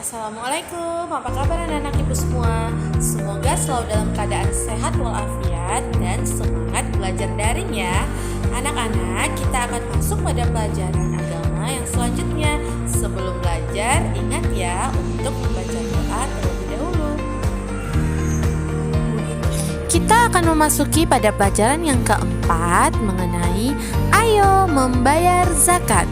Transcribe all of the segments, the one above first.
Assalamualaikum, apa kabar anak-anak ibu semua? Semoga selalu dalam keadaan sehat walafiat dan semangat belajar daring ya. Anak-anak, kita akan masuk pada pelajaran agama yang selanjutnya. Sebelum belajar, ingat ya untuk membaca doa terlebih dahulu. Kita akan memasuki pada pelajaran yang keempat mengenai ayo membayar zakat.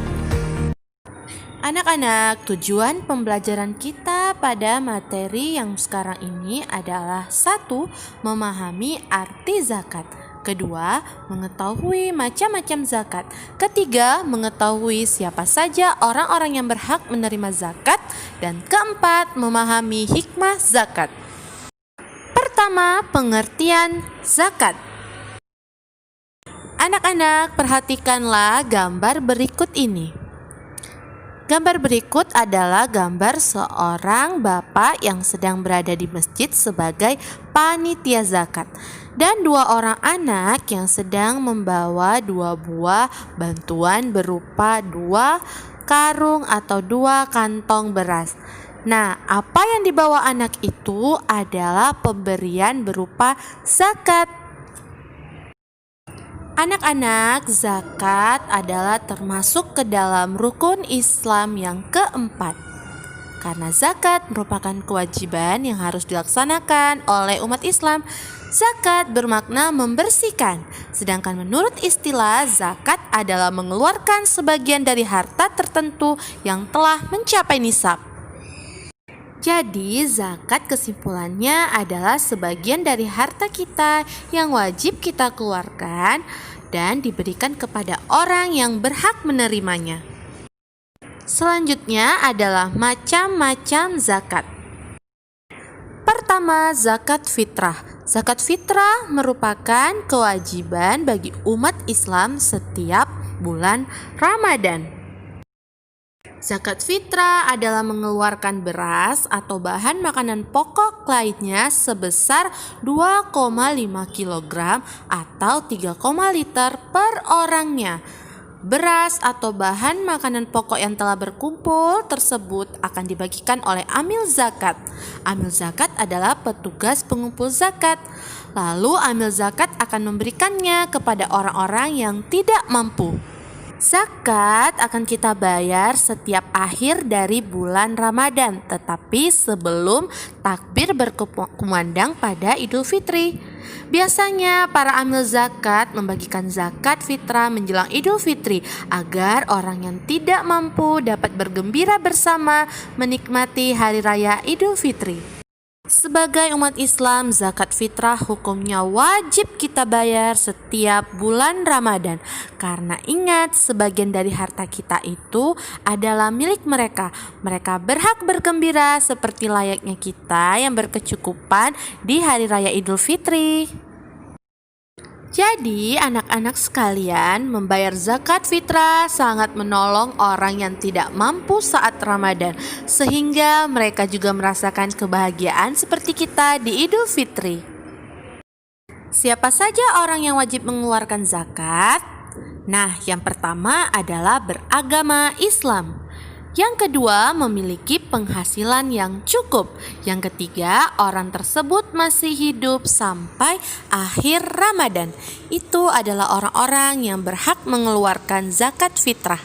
Anak-anak, tujuan pembelajaran kita pada materi yang sekarang ini adalah 1. Memahami arti zakat. Kedua, mengetahui macam-macam zakat. Ketiga, mengetahui siapa saja orang-orang yang berhak menerima zakat. Dan keempat, memahami hikmah zakat. Pertama, pengertian zakat. Anak-anak, perhatikanlah gambar berikut ini. Gambar berikut adalah gambar seorang bapak yang sedang berada di masjid sebagai panitia zakat dan 2 orang anak yang sedang membawa 2 buah bantuan berupa 2 karung atau 2 kantong beras. Nah, apa yang dibawa anak itu adalah pemberian berupa zakat. Anak-anak, zakat adalah termasuk ke dalam rukun Islam yang keempat. Karena zakat merupakan kewajiban yang harus dilaksanakan oleh umat Islam. Zakat bermakna membersihkan. Sedangkan menurut istilah, zakat adalah mengeluarkan sebagian dari harta tertentu yang telah mencapai nisab. Jadi zakat kesimpulannya adalah sebagian dari harta kita yang wajib kita keluarkan dan diberikan kepada orang yang berhak menerimanya. Selanjutnya adalah macam-macam zakat. Pertama, zakat fitrah. Zakat fitrah merupakan kewajiban bagi umat Islam setiap bulan Ramadan. Zakat fitrah adalah mengeluarkan beras atau bahan makanan pokok lainnya sebesar 2,5 kg atau 3, liter per orangnya. Beras atau bahan makanan pokok yang telah berkumpul tersebut akan dibagikan oleh amil zakat. Amil zakat adalah petugas pengumpul zakat. Lalu amil zakat akan memberikannya kepada orang-orang yang tidak mampu. Zakat akan kita bayar setiap akhir dari bulan Ramadan, tetapi sebelum takbir berkumandang pada Idul Fitri. Biasanya para amil zakat membagikan zakat fitrah menjelang Idul Fitri agar orang yang tidak mampu dapat bergembira bersama menikmati hari raya Idul Fitri. Sebagai umat Islam, zakat fitrah hukumnya wajib kita bayar setiap bulan Ramadan. Karena ingat, sebagian dari harta kita itu adalah milik mereka. Mereka berhak bergembira seperti layaknya kita yang berkecukupan di hari raya Idul Fitri. Jadi anak-anak sekalian, membayar zakat fitrah sangat menolong orang yang tidak mampu saat Ramadan, sehingga mereka juga merasakan kebahagiaan seperti kita di Idul Fitri. Siapa saja orang yang wajib mengeluarkan zakat? Nah, yang pertama adalah beragama Islam. Yang kedua, memiliki penghasilan yang cukup. Yang ketiga, orang tersebut masih hidup sampai akhir Ramadan. Itu adalah orang-orang yang berhak mengeluarkan zakat fitrah.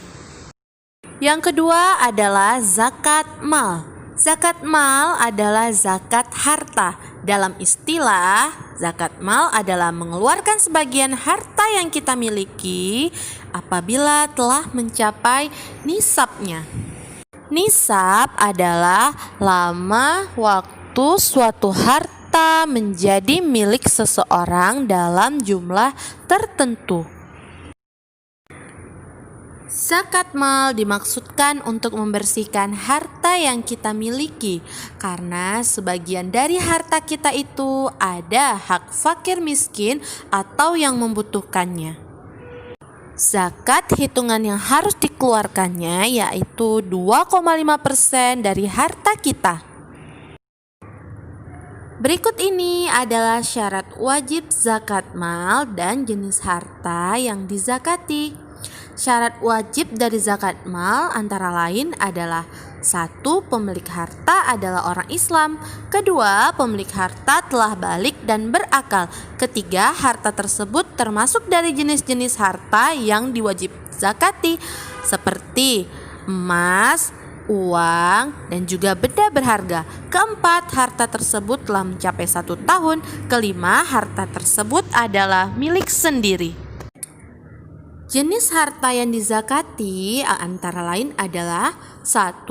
Yang kedua adalah zakat mal. Zakat mal adalah zakat harta. Dalam istilah, zakat mal adalah mengeluarkan sebagian harta yang kita miliki apabila telah mencapai nisabnya. Nisab adalah lama waktu suatu harta menjadi milik seseorang dalam jumlah tertentu. Zakat mal dimaksudkan untuk membersihkan harta yang kita miliki, karena sebagian dari harta kita itu ada hak fakir miskin atau yang membutuhkannya. Zakat hitungan yang harus dikeluarkannya yaitu 2,5% dari harta kita. Berikut ini adalah syarat wajib zakat mal dan jenis harta yang dizakati. Syarat wajib dari zakat mal antara lain adalah: 1. Pemilik harta adalah orang Islam. 2. Pemilik harta telah balik dan berakal. 3. Harta tersebut termasuk dari jenis-jenis harta yang diwajib zakati, seperti emas, uang, dan juga benda berharga. 4. Harta tersebut telah mencapai 1 tahun. 5. Harta tersebut adalah milik sendiri. Jenis harta yang dizakati antara lain adalah: 1.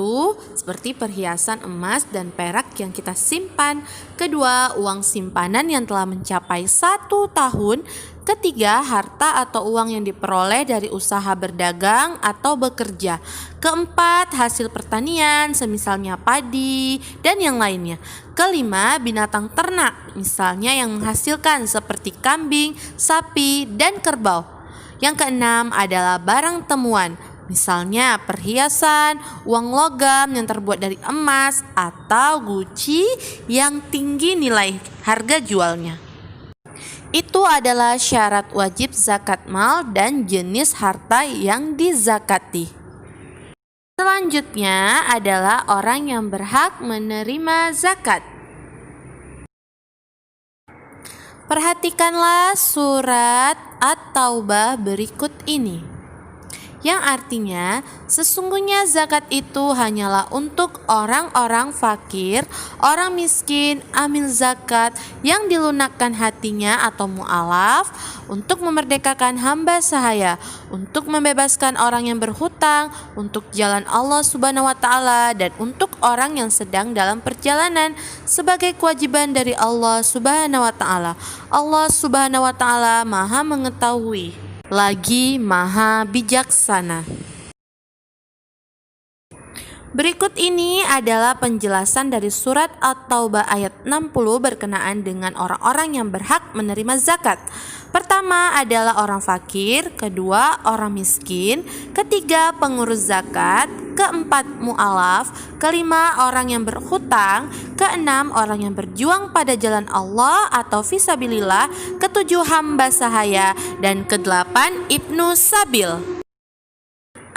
Seperti perhiasan emas dan perak yang kita simpan. 2. Uang simpanan yang telah mencapai 1 tahun. 3. Harta atau uang yang diperoleh dari usaha berdagang atau bekerja. 4. Hasil pertanian, semisalnya padi dan yang lainnya. 5. Binatang ternak, misalnya yang menghasilkan seperti kambing, sapi, dan kerbau. Yang 6 adalah barang temuan, misalnya perhiasan, uang logam yang terbuat dari emas, atau guci yang tinggi nilai harga jualnya. Itu adalah syarat wajib zakat mal dan jenis harta yang dizakati. Selanjutnya adalah orang yang berhak menerima zakat. Perhatikanlah surat At-Taubah berikut ini, yang artinya sesungguhnya zakat itu hanyalah untuk orang-orang fakir, orang miskin, amil zakat yang dilunakkan hatinya atau mu'alaf, untuk memerdekakan hamba sahaya, untuk membebaskan orang yang berhutang, untuk jalan Allah Subhanahu wa Ta'ala, dan untuk orang yang sedang dalam perjalanan, sebagai kewajiban dari Allah Subhanahu wa Ta'ala. Allah Subhanahu wa Ta'ala Maha mengetahui lagi Maha bijaksana. Berikut ini adalah penjelasan dari surat At-Taubah ayat 60 berkenaan dengan orang-orang yang berhak menerima zakat. Pertama adalah orang fakir, kedua orang miskin, ketiga pengurus zakat, keempat mu'alaf, kelima orang yang berhutang, keenam orang yang berjuang pada jalan Allah atau fisabilillah, ketujuh hamba sahaya, dan kedelapan ibnu sabil.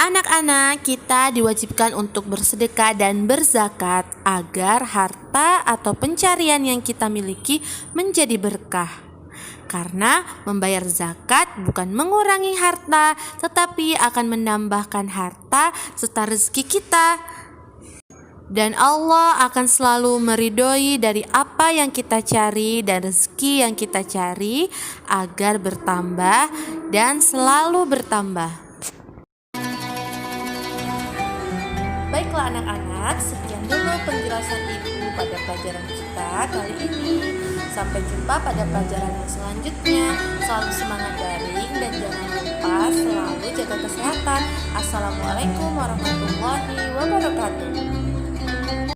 Anak-anak, kita diwajibkan untuk bersedekah dan berzakat agar harta atau pencarian yang kita miliki menjadi berkah. Karena membayar zakat bukan mengurangi harta, tetapi akan menambahkan harta serta rezeki kita. Dan Allah akan selalu meridhoi dari apa yang kita cari dan rezeki yang kita cari agar bertambah dan selalu bertambah. Baiklah anak-anak, sekian dulu penjelasan ibu pada pelajaran kita kali ini. Sampai jumpa pada pelajaran yang selanjutnya. Selalu semangat daring dan jangan lupa selalu jaga kesehatan. Assalamualaikum warahmatullahi wabarakatuh.